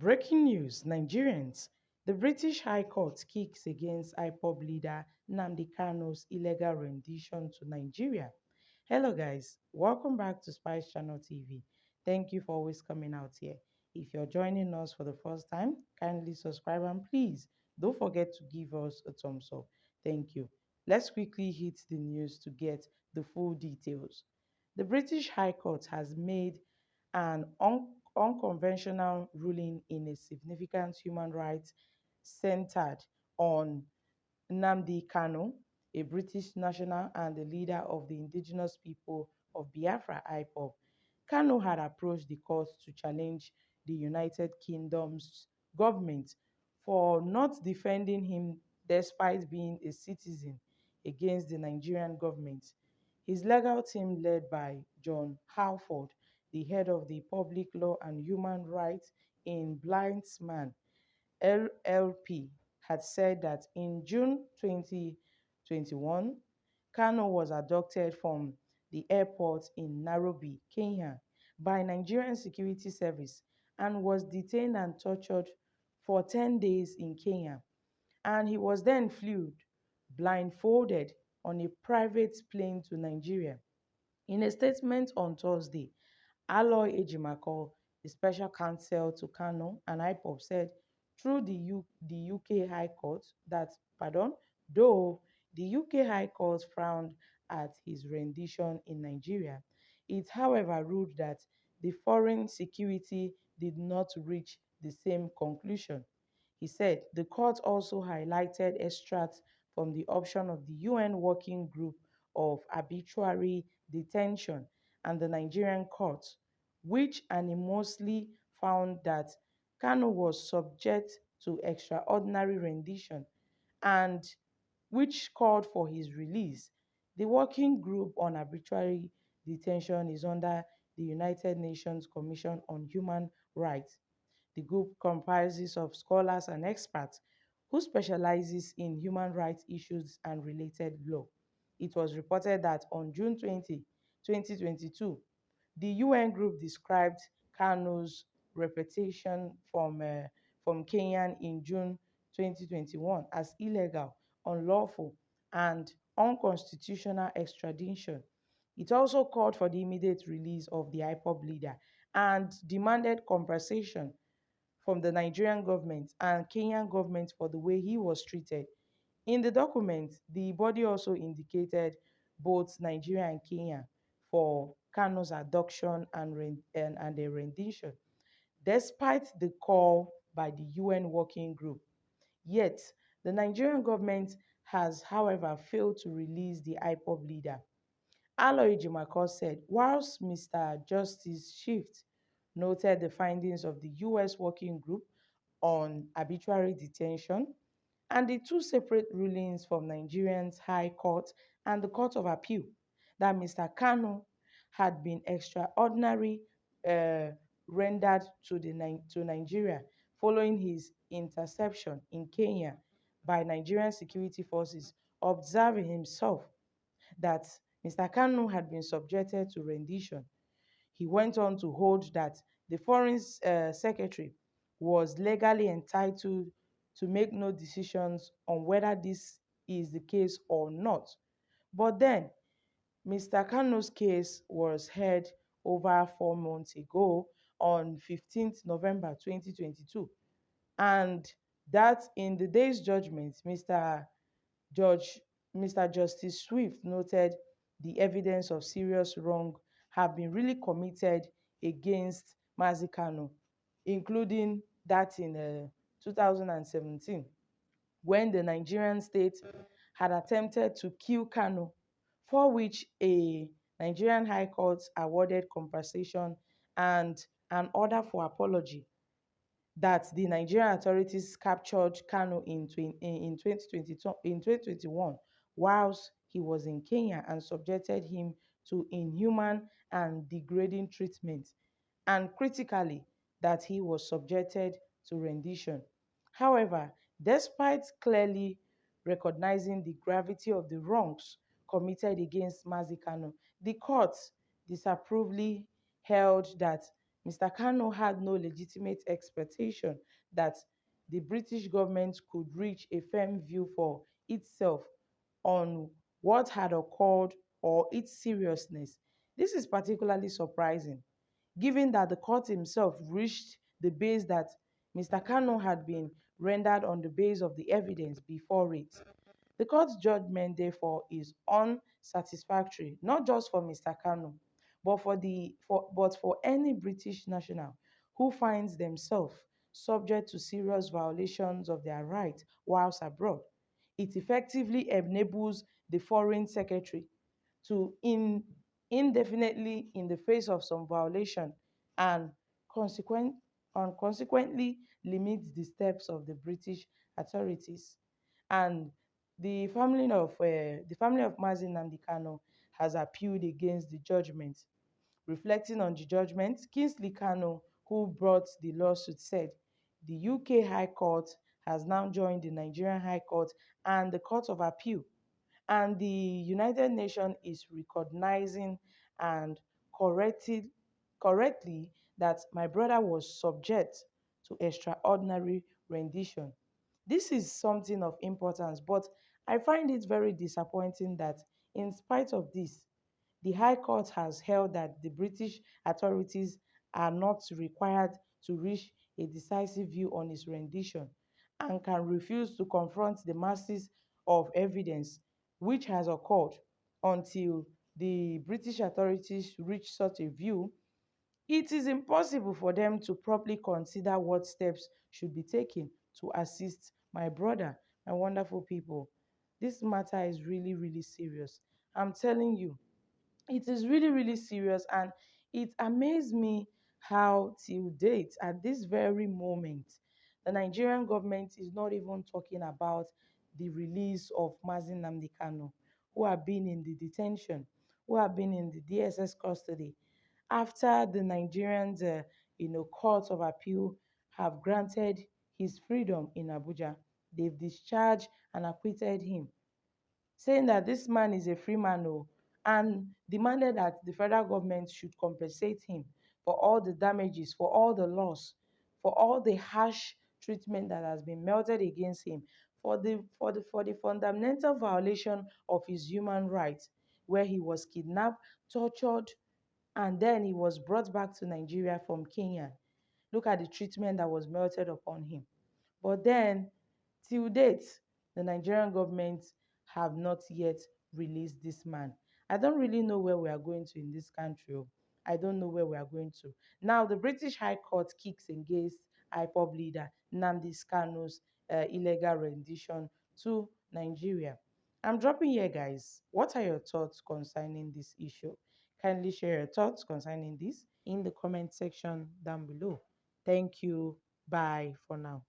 Breaking news Nigerians. The British High Court kicks against Ipob leader Nnamdi Kano's illegal rendition to Nigeria. Hello, guys. Welcome back to Spice Channel TV. Thank you for always coming out here. If you're joining us for the first time, kindly subscribe and please don't forget to give us a thumbs up. Thank you. Let's quickly hit the news to get the full details. The British High Court has made an unconventional ruling in a significant human rights centered on Nnamdi Kanu, a British national and the leader of the indigenous people of Biafra, Ipob. Kanu had approached the court to challenge the United Kingdom's government for not defending him despite being a citizen against the Nigerian government. His legal team, led by John Halford, the head of the Public Law and Human Rights in Blindsman LLP, had said that in June 2021, Kano was abducted from the airport in Nairobi, Kenya, by Nigerian Security Service and was detained and tortured for 10 days in Kenya. And he was then flew blindfolded on a private plane to Nigeria. In a statement on Thursday, Aloy Ejimakor, the special counsel to Kano and IPOB, said through the UK High Court that, though the UK High Court frowned at his rendition in Nigeria, it however ruled that the foreign security did not reach the same conclusion. He said the court also highlighted extracts from the option of the UN Working Group of Arbitrary Detention and the Nigerian court, which unanimously found that Kanu was subject to extraordinary rendition and which called for his release. The Working Group on Arbitrary Detention is under the United Nations Commission on Human Rights. The group comprises of scholars and experts who specializes in human rights issues and related law. It was reported that on June 20, 2022, the UN group described Kanu's repatriation from Kenya in June 2021 as illegal, unlawful, and unconstitutional extradition. It also called for the immediate release of the IPOB leader and demanded compensation from the Nigerian government and Kenyan government for the way he was treated. In the document, the body also indicated both Nigeria and Kenya for Kano's abduction and a rendition, despite the call by the UN Working Group. Yet, the Nigerian government has, however, failed to release the IPOB leader. Aloy Jimakor said, whilst Mr. Justice Shift noted the findings of the U.S. Working Group on Arbitrary Detention and the two separate rulings from Nigerian's High Court and the Court of Appeal that Mr. Kanu had been extraordinarily uh, rendered to Nigeria following his interception in Kenya by Nigerian security forces, observing himself that Mr. Kanu had been subjected to rendition. He went on to hold that the Foreign Secretary was legally entitled to make no decisions on whether this is the case or not. But then, Mr. Kanu's case was heard over 4 months ago on 15th November 2022, and that in the day's judgment, Judge Mr. Justice Swift noted the evidence of serious wrong have been really committed against Mazi Kanu, including that in 2017, when the Nigerian state had attempted to kill Kanu, for which a Nigerian High Court awarded compensation and an order for apology that the Nigerian authorities captured Kanu in 2021 whilst he was in Kenya and subjected him to inhuman and degrading treatment, and critically, that he was subjected to rendition. However, despite clearly recognizing the gravity of the wrongs committed against Mazi Kanu, the court disapprovingly held that Mr. Kano had no legitimate expectation that the British government could reach a firm view for itself on what had occurred or its seriousness. This is particularly surprising, given that the court himself reached the base that Mr. Kano had been rendered on the basis of the evidence before it. The court's judgment, therefore, is unsatisfactory, not just for Mr. Kano, but for any British national who finds themselves subject to serious violations of their rights whilst abroad. It effectively enables the Foreign Secretary to indefinitely, in the face of some violation, and consequent consequently limits the steps of the British authorities. And the family of Mazin Nnamdi Kano has appealed against the judgment. Reflecting on the judgment, Kingsley Kano, who brought the lawsuit, said the UK High Court has now joined the Nigerian High Court and the Court of Appeal, and the United Nations is recognizing and corrected, correctly, that my brother was subject to extraordinary rendition. This is something of importance, but I find it very disappointing that, in spite of this, the High Court has held that the British authorities are not required to reach a decisive view on his rendition and can refuse to confront the masses of evidence which has occurred until the British authorities reach such a view. It is impossible for them to properly consider what steps should be taken to assist my brother, my wonderful people. This matter is really, really serious. I'm telling you, it is really, really serious, and it amazed me how, till date, at this very moment, the Nigerian government is not even talking about the release of Mazin Nnamdi Kano, who have been in the detention, who have been in the DSS custody after the Nigerians, court of appeal have granted his freedom in Abuja. They've discharged and acquitted him, saying that this man is a free man, and demanded that the federal government should compensate him for all the damages, for all the loss, for all the harsh treatment that has been melted against him, for the fundamental violation of his human rights, where he was kidnapped, tortured, and then he was brought back to Nigeria from Kenya. Look at the treatment that was melted upon him. But then, till date, the Nigerian government have not yet released this man. I don't really know where we are going to in this country. I don't know where we are going to. Now, the British High Court kicks against Ipob leader Nnamdi Kano's illegal rendition to Nigeria. I'm dropping here, guys. What are your thoughts concerning this issue? Kindly share your thoughts concerning this in the comment section down below. Thank you. Bye for now.